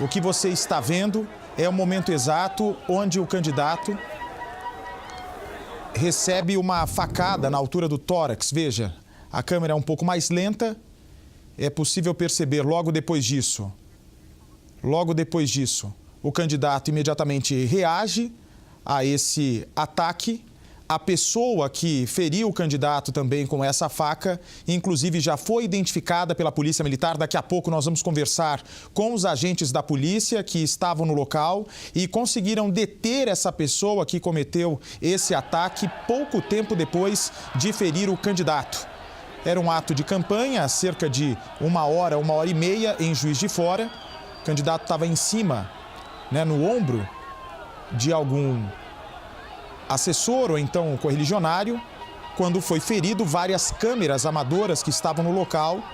O que você está vendo é o momento exato onde o candidato recebe uma facada na altura do tórax. Veja, a câmera é um pouco mais lenta. É possível perceber logo depois disso, o candidato imediatamente reage a esse ataque. A pessoa que feriu o candidato também com essa faca, inclusive já foi identificada pela Polícia Militar. Daqui a pouco nós vamos conversar com os agentes da polícia que estavam no local e conseguiram deter essa pessoa que cometeu esse ataque pouco tempo depois de ferir o candidato. Era um ato de campanha, cerca de 1 hora, 1 hora e meia em Juiz de Fora. O candidato estava em cima, no ombro de algum assessor ou então correligionário. Quando foi ferido, várias câmeras amadoras que estavam no local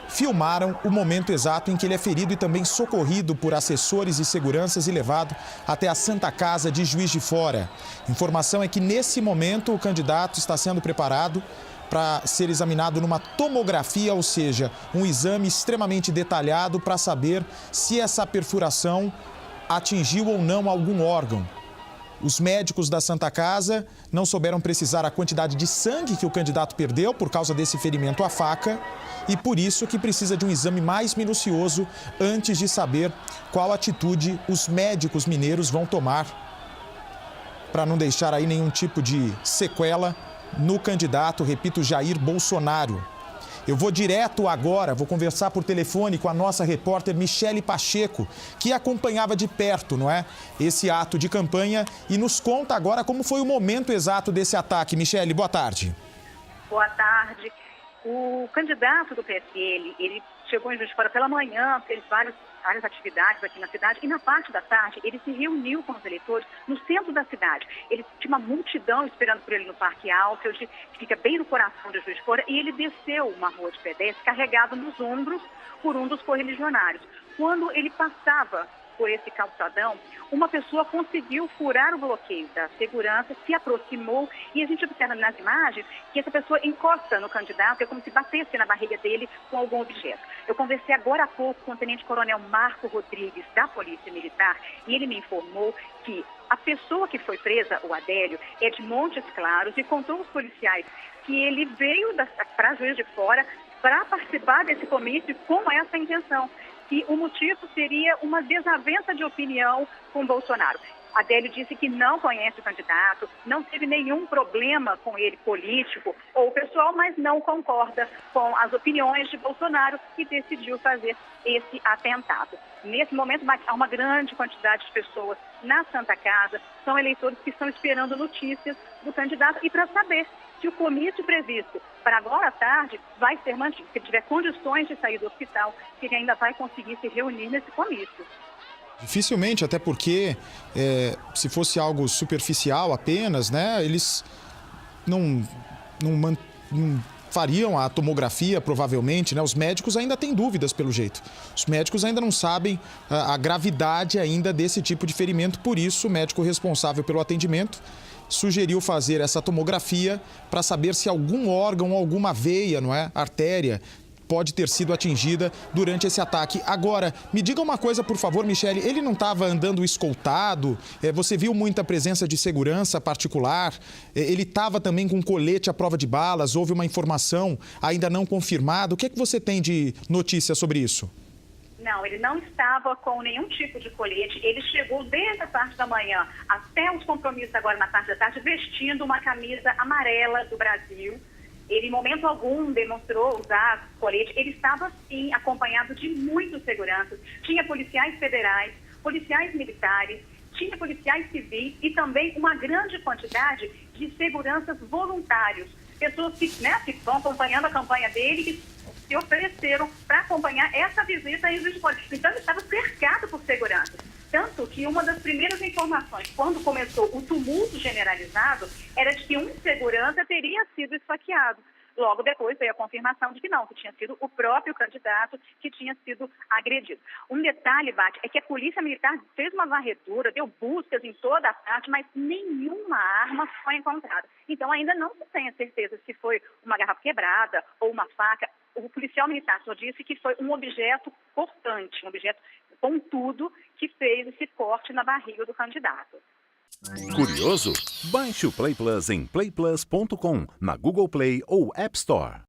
filmaram o momento exato em que ele é ferido e também socorrido por assessores e seguranças e levado até a Santa Casa de Juiz de Fora. Informação é que nesse momento o candidato está sendo preparado para ser examinado numa tomografia, ou seja, um exame extremamente detalhado para saber se essa perfuração atingiu ou não algum órgão. Os médicos da Santa Casa não souberam precisar a quantidade de sangue que o candidato perdeu por causa desse ferimento à faca e por isso que precisa de um exame mais minucioso antes de saber qual atitude os médicos mineiros vão tomar para não deixar aí nenhum tipo de sequela no candidato, repito, Jair Bolsonaro. Eu vou direto agora, vou conversar por telefone com a nossa repórter Michele Pacheco, que acompanhava de perto, esse ato de campanha e nos conta agora como foi o momento exato desse ataque. Michele, boa tarde. Boa tarde. O candidato do PSL, ele chegou em Juiz de Fora pela manhã, fez várias atividades aqui na cidade e na parte da tarde ele se reuniu com os eleitores no centro da cidade. Ele tinha uma multidão esperando por ele no Parque Alfield, que fica bem no coração de Juiz de Fora, e ele desceu uma rua de pedestre carregado nos ombros por um dos correligionários. Quando ele passava por esse calçadão, uma pessoa conseguiu furar o bloqueio da segurança, se aproximou e a gente observa nas imagens que essa pessoa encosta no candidato, é como se batesse na barriga dele com algum objeto. Eu conversei agora há pouco com o tenente-coronel Marco Rodrigues, da Polícia Militar, e ele me informou que a pessoa que foi presa, o Adélio, é de Montes Claros e contou aos policiais que ele veio para Juiz de Fora para participar desse comício com essa intenção, que o motivo seria uma desavença de opinião com Bolsonaro. Adélio disse que não conhece o candidato, não teve nenhum problema com ele político ou pessoal, mas não concorda com as opiniões de Bolsonaro e decidiu fazer esse atentado. Nesse momento, há uma grande quantidade de pessoas na Santa Casa, são eleitores que estão esperando notícias do candidato e para saber se o comício previsto para agora à tarde vai ser mantido. Se ele tiver condições de sair do hospital, se ele ainda vai conseguir se reunir nesse comício. Dificilmente, até porque se fosse algo superficial apenas, eles não fariam a tomografia, provavelmente, Os médicos ainda têm dúvidas, pelo jeito. Os médicos ainda não sabem a gravidade ainda desse tipo de ferimento, por isso o médico responsável pelo atendimento sugeriu fazer essa tomografia para saber se algum órgão, alguma veia, artéria, pode ter sido atingida durante esse ataque. Agora, me diga uma coisa, por favor, Michele, ele não estava andando escoltado? Você viu muita presença de segurança particular? Ele estava também com colete à prova de balas? Houve uma informação ainda não confirmada? O que é que você tem de notícia sobre isso? Não, ele não estava com nenhum tipo de colete. Ele chegou desde a parte da manhã até os compromissos agora na parte da tarde vestindo uma camisa amarela do Brasil. Ele, em momento algum, demonstrou usar colete. Ele estava, sim, acompanhado de muitos seguranças. Tinha policiais federais, policiais militares, tinha policiais civis e também uma grande quantidade de seguranças voluntários. Pessoas que estão acompanhando a campanha dele e se ofereceram para acompanhar essa visita em Juiz de Fora. Então, ele estava cercado por segurança. Tanto que uma das primeiras informações, quando começou o tumulto generalizado, era de que um segurança teria sido esfaqueado. Logo depois veio a confirmação de que não, que tinha sido o próprio candidato que tinha sido agredido. Um detalhe, Bate, é que a Polícia Militar fez uma varredura, deu buscas em toda a parte, mas nenhuma arma foi encontrada. Então, ainda não se tem a certeza se foi uma garrafa quebrada ou uma faca. O policial militar só disse que foi um objeto cortante, um objeto pontudo que fez esse corte na barriga do candidato. Curioso? Baixe o Play Plus em playplus.com, na Google Play ou App Store.